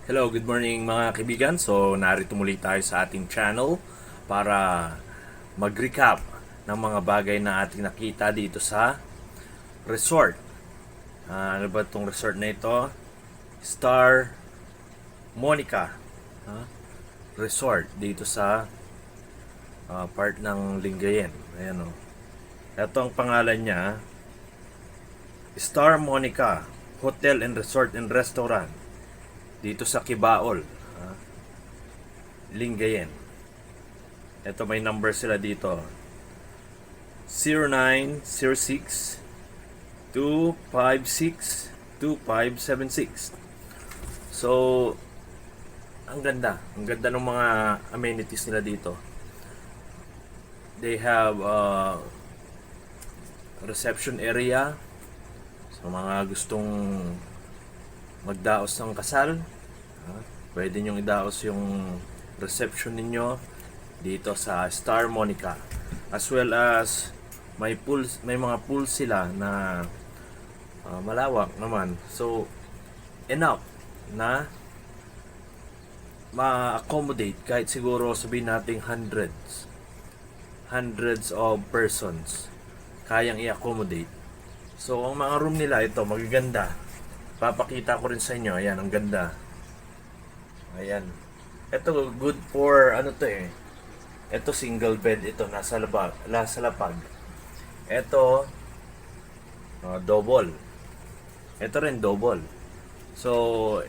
Hello, good morning mga kaibigan. So, narito muli tayo sa ating channel para mag-recap ng mga bagay na ating nakita dito sa resort. Ano ba itong resort na ito? Star Monica Resort dito sa part ng Lingayen. Ayan o. Ito ang pangalan niya, Star Monica Hotel and Resort and Restaurant dito sa Kibaol, Lingayen. Ito may number sila dito. 0906 256 2576. So, ang ganda. Ang ganda ng mga amenities nila dito. They have reception area sa mga gustong magdaos ng kasal. Pwede nyong idaos yung reception ninyo dito sa Star Monica, as well as may pool, may mga pool sila na malawak naman, so enough na ma-accommodate kahit siguro sabihin nating hundreds of persons kayang i-accommodate. So ang mga room nila ito magaganda. Papakita ko rin sa inyo. Ayan, ang ganda. Ayan. Ito, good for, ano to eh. Ito, single bed. Ito, nasa lapag. Ito, double. Ito rin, double. So,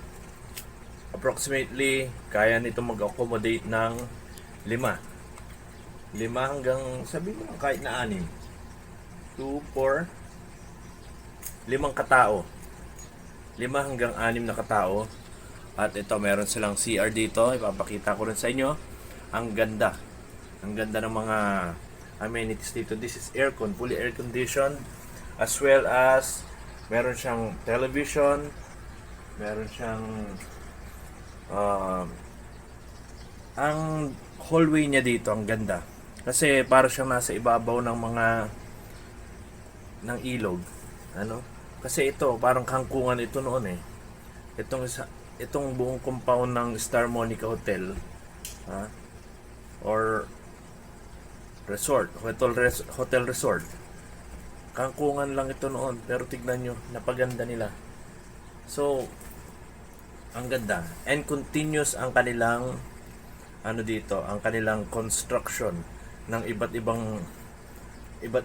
approximately, kaya nito mag-accommodate ng 5. 5 hanggang, sabihin mo kahit na 6. 2, 4, 5 katao. 5 hanggang 6 na katao. At ito, meron silang CR dito. Ipapakita ko rin sa inyo. Ang ganda. Ang ganda ng mga amenities dito. This is aircon, fully air conditioned. As well as, meron siyang television. Meron siyang ang hallway niya dito, ang ganda. Kasi para siyang nasa ibabaw ng mga ng ilog. Ano? Kasi ito, parang kangkungan ito noon eh. Itong buong compound ng Star Monica Hotel, or resort, hotel resort. Kangkungan lang ito noon, pero tignan nyo, napaganda nila. So, ang ganda. And continuous ang kanilang, ang kanilang construction ng iba't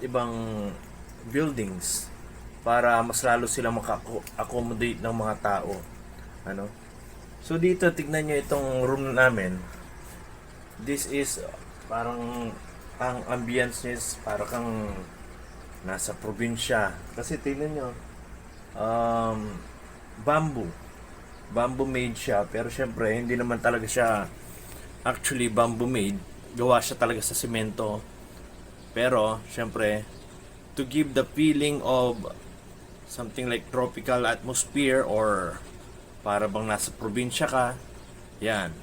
ibang buildings para mas lalo sila maka-accommodate ng mga tao. So dito tignan nyo itong room namin. This is parang ang ambience niya is para kang nasa probinsya. Kasi tignan nyo, bamboo made siya, pero syempre hindi naman talaga siya actually bamboo made. Gawa siya talaga sa semento. Pero syempre, to give the feeling of something like tropical atmosphere, or para bang nasa probinsya ka. Yan.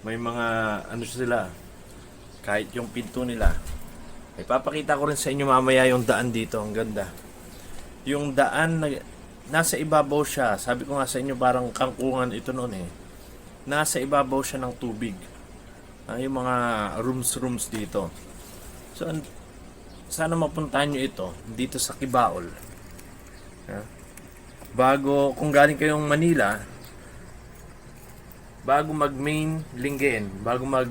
May mga sila, kahit yung pinto nila. Ipapakita ko rin sa inyo mamaya yung daan dito. Ang ganda. Yung daan nasa ibabaw siya. Sabi ko nga sa inyo, parang kangkungan ito noon eh. Nasa ibabaw siya ng tubig. Yung mga rooms dito. So sana mapuntahan nyo ito dito sa Kibaol. Bago, kung galing kayong Manila, bago mag main Lingayen, bago mag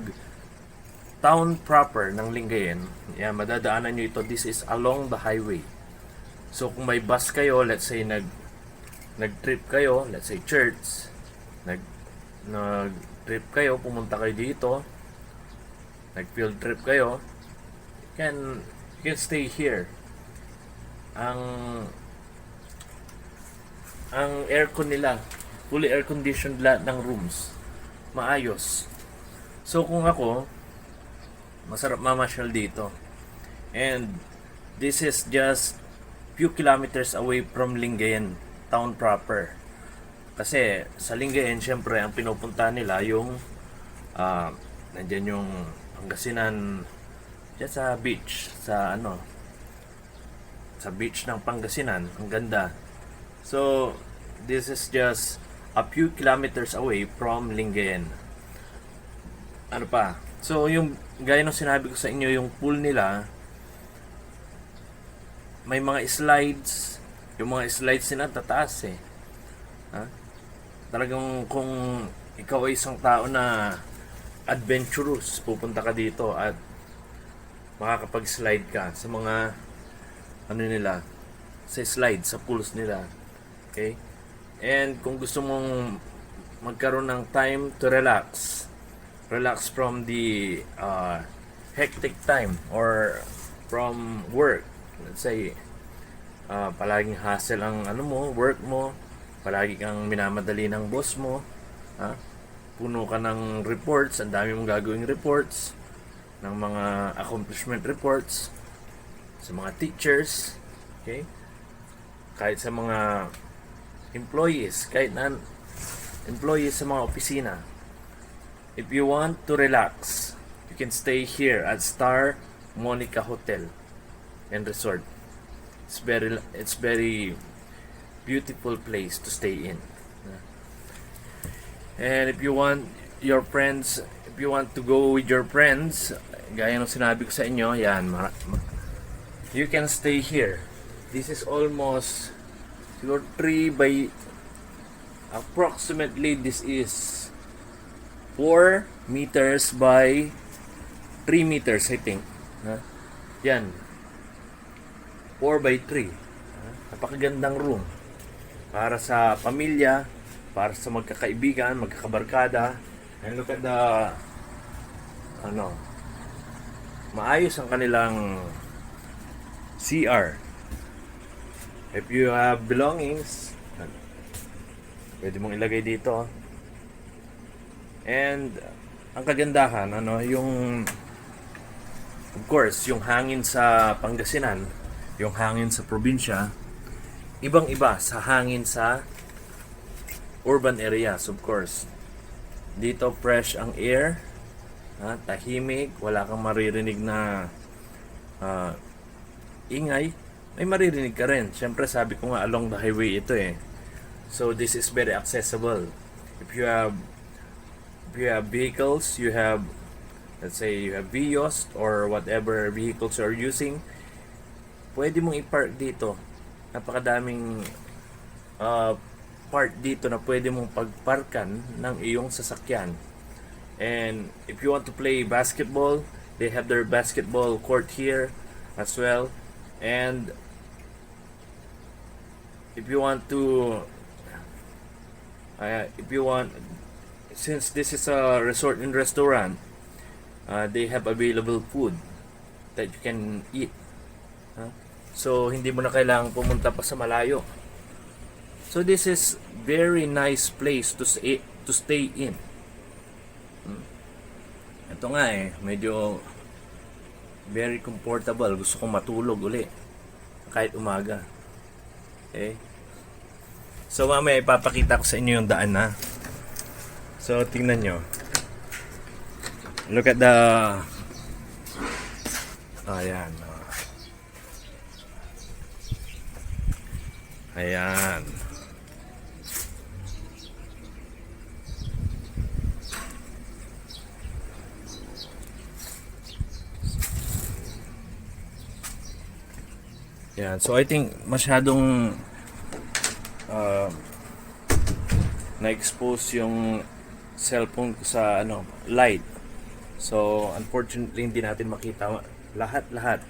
town proper ng Lingayen, madadaanan nyo ito. This is along the highway. So kung may bus kayo, let's say nag-trip kayo, let's say church, nag-trip kayo, pumunta kayo dito, nag-field trip kayo, you can stay here. Ang aircon nila, fully air conditioned lahat ng rooms. Maayos. So kung ako, masarap mamasyal dito. And this is just few kilometers away from Lingayen town proper. Kasi sa Lingayen, syempre ang pinupuntahan nila yung nandyan yung Pangasinan, dyan sa beach, sa beach ng Pangasinan. Ang ganda. So, this is just a few kilometers away from Lingayen. Ano pa? So, yung gaya ng sinabi ko sa inyo, yung pool nila, may mga slides. Yung mga slides nila tataas eh. Ha? Talagang kung ikaw ay isang tao na adventurous, pupunta ka dito at makakapag-slide ka sa mga ano nila, sa slide, sa pools nila. Okay? And kung gusto mong magkaroon ng time to relax from the hectic time or from work, let's say palaging hassle ang ano mo, work mo, palagi kang minamadali ng boss mo, ha? Puno ka ng reports, ang dami mong gagawing reports, ng mga accomplishment reports sa mga teachers, okay? Kahit sa mga employees, kahit na employees sa mga opisina. If you want to relax, you can stay here at Star Monica Hotel and Resort. It's very beautiful place to stay in. And if you want your friends, if you want to go with your friends, gaya ng sinabi ko sa inyo, yan, you can stay here. This is almost your 3 by approximately this is 4 meters by 3 meters, I think. Yan. 4 by 3. Napakagandang room. Para sa pamilya, para sa magkakaibigan, magkakabarkada. And look at the maayos ang kanilang CR. If you have belongings, pwede mong ilagay dito. And ang kagandahan, yung of course, yung hangin sa Pangasinan, yung hangin sa probinsya, ibang-iba sa hangin sa urban areas, of course. Dito fresh ang air, tahimik, wala kang maririnig na ingay. May maririnig ka rin. Siyempre, sabi ko nga, along the highway ito eh. So, this is very accessible. If you have vehicles, you have, let's say, you have Vios or whatever vehicles you're using, pwede mong i-park dito. Napakadaming part dito na pwede mong pagparkan ng iyong sasakyan. And if you want to play basketball, they have their basketball court here as well. And if you want, since this is a resort and restaurant, they have available food that you can eat. So hindi mo na kailangang pumunta pa sa malayo. So this is very nice place to stay in. Ito nga medyo very comfortable. Gusto kong matulog uli kahit umaga. Okay? So mamaya ipapakita ko sa inyo yung daan na. So tingnan nyo. Look at the ayan. Ayan. Yan. So I think masyadong na-expose yung cellphone ko sa light. So unfortunately hindi natin makita lahat.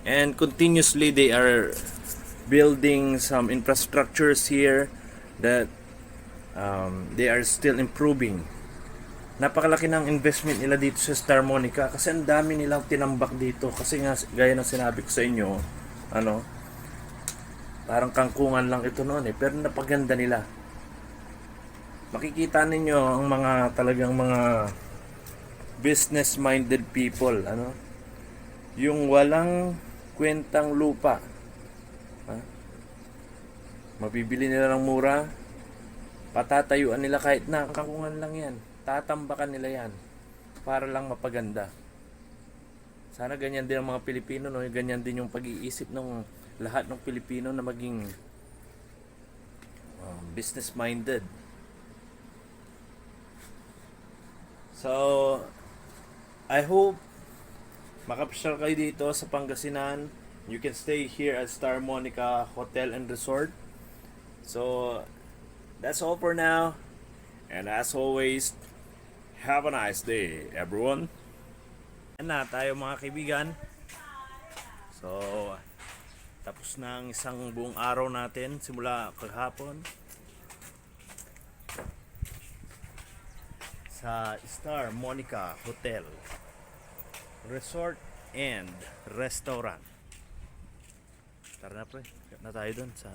And continuously they are building some infrastructures here that they are still improving. Napakalaki ng investment nila dito sa Star Monica kasi ang dami nilang tinambak dito kasi nga gaya ng sinabi ko sa inyo, parang kangkungan lang ito noon pero napaganda nila. Makikita ninyo ang mga talagang mga business minded people, yung walang kwentang lupa. Mabibili nila ng mura, patatayuan nila kahit na kangkungan lang yan, tatambakan nila yan para lang mapaganda. Sana ganyan din ang mga Pilipino, ganyan din yung pag-iisip ng lahat ng Pilipino na maging business minded. So, I hope makapasyal kayo dito sa Pangasinan. You can stay here at Star Monica Hotel and Resort. So, that's all for now. And as always, have a nice day, everyone. Yan na tayo mga kaibigan. So, tapos na ang isang buong araw natin simula kahapon sa Star Monica Hotel Resort and Restaurant. Tara na pre, na tayo dun sa